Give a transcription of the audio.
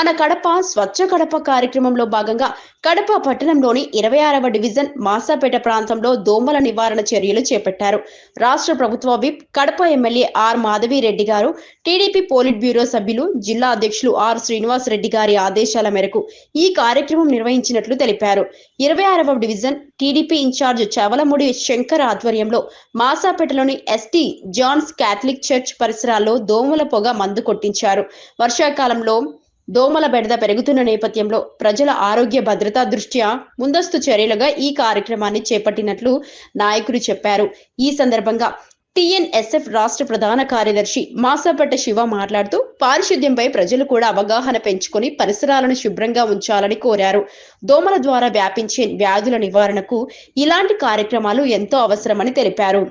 మన కడప స్వచ్ఛ కడప కార్యక్రమంలో భాగంగా కడప పట్టణంలోని 26వ డివిజన్ మాసాపేట ప్రాంతంలో దోమల నివారణ చర్యలు చేపట్టారు. రాష్ట్ర ప్రభుత్వ whip Kadapa MLA R Madhavi Reddy గారు, టీడీపీ పోలిట్ బ్యూరో సభ్యులు, జిల్లా అధ్యక్షులు ఆర్ శ్రీనివాస్ రెడ్డి గారి ఆదేశాల మేరకు ఈ కార్యక్రమం నిర్వహించినట్లు తెలిపారు. 26వ డివిజన్ టీడీపీ ఇన్ఛార్జ్ చవలముడి శంకర్ ఆధ్వర్యంలో మాసాపేటలోని ఎస్టీ జాన్స్ క్యాథలిక్ చర్చ్ పరిసరాల్లో దోమల పొగ మందు కొట్టించారు. వర్షాకాలంలో దోమల బెడద పెరుగుతున్న నేపథ్యంలో ప్రజల ఆరోగ్య భద్రతా దృష్ట్యా ముందస్తు చర్యలుగా ఈ కార్యక్రమాన్ని చేపట్టినట్లు నాయకులు చెప్పారు. ఈ సందర్భంగా టీఎన్ఎస్ఎఫ్ రాష్ట్ర ప్రధాన కార్యదర్శి మాసాపేట శివ మాట్లాడుతూ పారిశుద్ధ్యంపై ప్రజలు కూడా అవగాహన పెంచుకొని పరిసరాలను శుభ్రంగా ఉంచాలని కోరారు. దోమల ద్వారా వ్యాపించే వ్యాధుల నివారణకు ఇలాంటి కార్యక్రమాలు ఎంతో అవసరమని తెలిపారు.